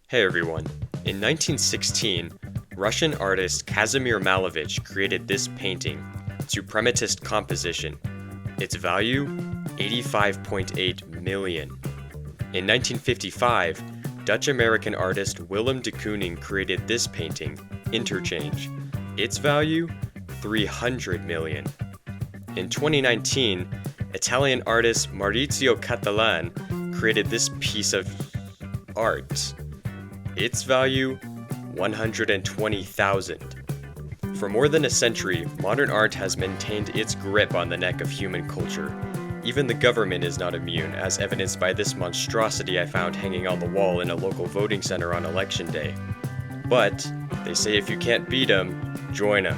Hey everyone. In 1916, Russian artist Kazimir Malevich created this painting, Suprematist Composition. Its value, 85.8 million. In 1955, Dutch-American artist Willem de Kooning created this painting, Interchange. Its value, 300 million. In 2019, Italian artist Maurizio Cattelan created this piece of art. Its value, 120,000. For more than a century, modern art has maintained its grip on the neck of human culture. Even the government is not immune, as evidenced by this monstrosity I found hanging on the wall in a local voting center on election day. But, they say if you can't beat 'em, join 'em.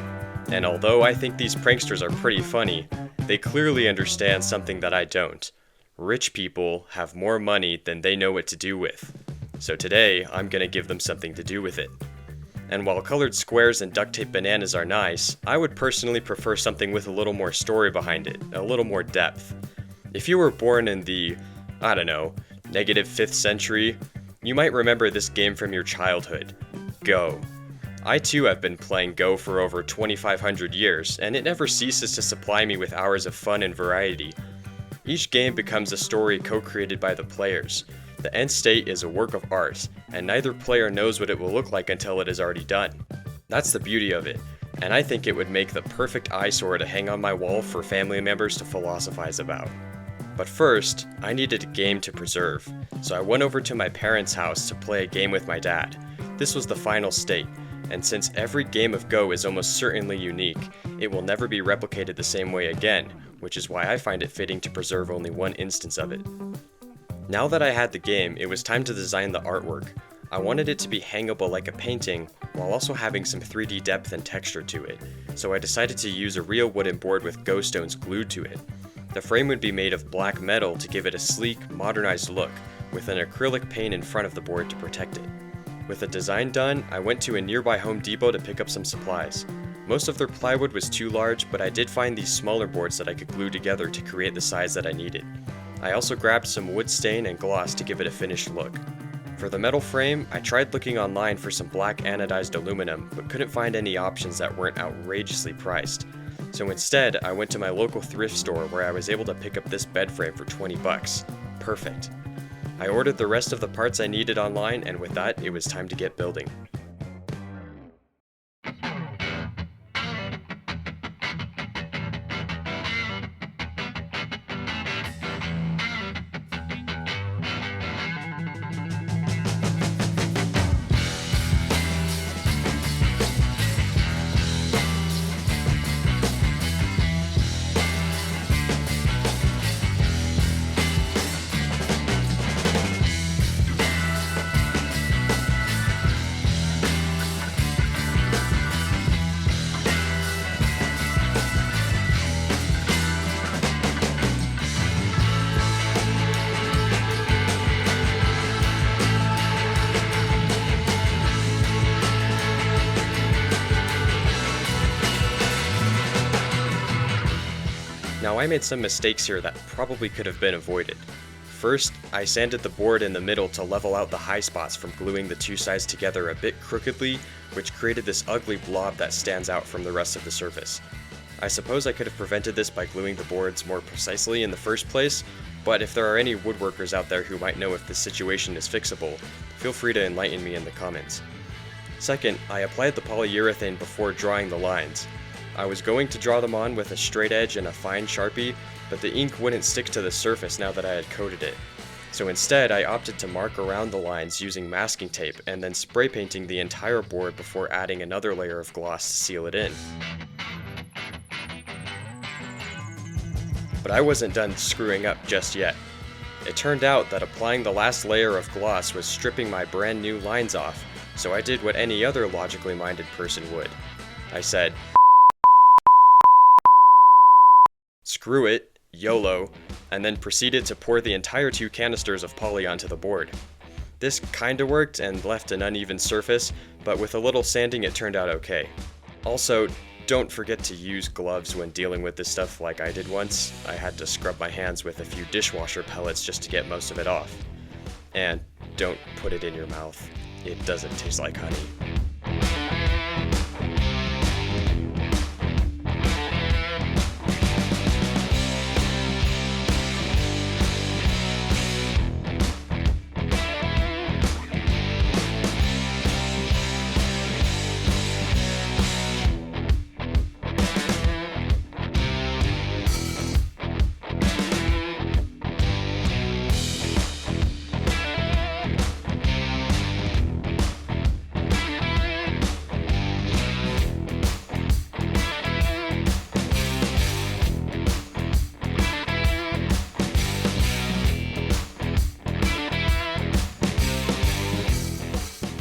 And although I think these pranksters are pretty funny, they clearly understand something that I don't. Rich people have more money than they know what to do with. So today, I'm gonna give them something to do with it. And while colored squares and duct-taped bananas are nice, I would personally prefer something with a little more story behind it, a little more depth. If you were born in the, -5th century, you might remember this game from your childhood, Go. I too have been playing Go for over 2,500 years, and it never ceases to supply me with hours of fun and variety. Each game becomes a story co-created by the players. The end state is a work of art, and neither player knows what it will look like until it is already done. That's the beauty of it, and I think it would make the perfect eyesore to hang on my wall for family members to philosophize about. But first, I needed a game to preserve, so I went over to my parents' house to play a game with my dad. This was the final state, and since every game of Go is almost certainly unique, it will never be replicated the same way again, which is why I find it fitting to preserve only one instance of it. Now that I had the game, it was time to design the artwork. I wanted it to be hangable like a painting, while also having some 3D depth and texture to it, so I decided to use a real wooden board with Go stones glued to it. The frame would be made of black metal to give it a sleek, modernized look, with an acrylic paint in front of the board to protect it. With the design done, I went to a nearby Home Depot to pick up some supplies. Most of their plywood was too large, but I did find these smaller boards that I could glue together to create the size that I needed. I also grabbed some wood stain and gloss to give it a finished look. For the metal frame, I tried looking online for some black anodized aluminum, but couldn't find any options that weren't outrageously priced. So instead, I went to my local thrift store where I was able to pick up this bed frame for 20 bucks. Perfect. I ordered the rest of the parts I needed online, and with that, it was time to get building. Now I made some mistakes here that probably could have been avoided. First, I sanded the board in the middle to level out the high spots from gluing the two sides together a bit crookedly, which created this ugly blob that stands out from the rest of the surface. I suppose I could have prevented this by gluing the boards more precisely in the first place, but if there are any woodworkers out there who might know if this situation is fixable, feel free to enlighten me in the comments. Second, I applied the polyurethane before drawing the lines. I was going to draw them on with a straight edge and a fine Sharpie, but the ink wouldn't stick to the surface now that I had coated it. So instead, I opted to mark around the lines using masking tape and then spray painting the entire board before adding another layer of gloss to seal it in. But I wasn't done screwing up just yet. It turned out that applying the last layer of gloss was stripping my brand new lines off, so I did what any other logically minded person would. I said, "Screw it, YOLO," and then proceeded to pour the entire 2 canisters of poly onto the board. This kinda worked and left an uneven surface, but with a little sanding it turned out okay. Also, don't forget to use gloves when dealing with this stuff like I did once. I had to scrub my hands with a few dishwasher pellets just to get most of it off. And don't put it in your mouth. it doesn't taste like honey.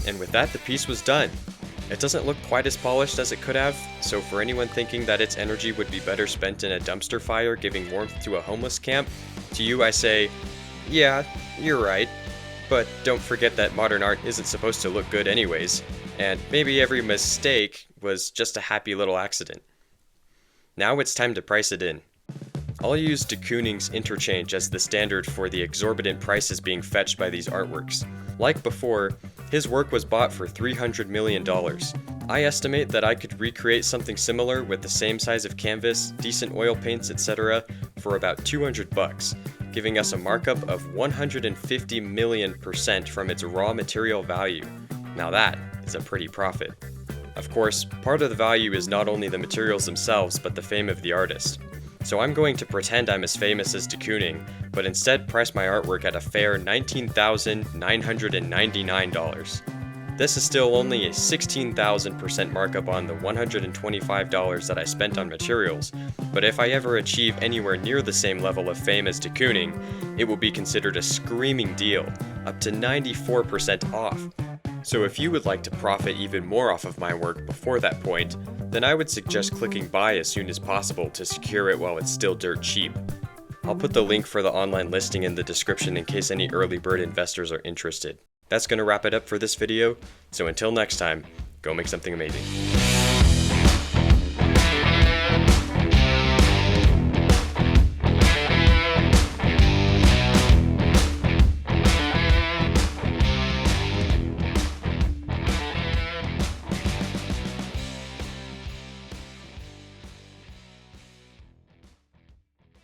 And with that, the piece was done. It doesn't look quite as polished as it could have, so for anyone thinking that its energy would be better spent in a dumpster fire giving warmth to a homeless camp, to you I say, yeah, you're right. But don't forget that modern art isn't supposed to look good anyways, and maybe every mistake was just a happy little accident. Now it's time to price it in. I'll use de Kooning's interchange as the standard for the exorbitant prices being fetched by these artworks. Like before, his work was bought for $300 million. I estimate that I could recreate something similar with the same size of canvas, decent oil paints, etc. for about $200, giving us a markup of 150 million% from its raw material value. Now that is a pretty profit. Of course, part of the value is not only the materials themselves, but the fame of the artist. So I'm going to pretend I'm as famous as de Kooning, but instead price my artwork at a fair $19,999. This is still only a 16,000% markup on the $125 that I spent on materials, but if I ever achieve anywhere near the same level of fame as de Kooning, it will be considered a screaming deal, up to 94% off. So if you would like to profit even more off of my work before that point, then I would suggest clicking buy as soon as possible to secure it while it's still dirt cheap. I'll put the link for the online listing in the description in case any early bird investors are interested. That's going to wrap it up for this video, so until next time, go make something amazing.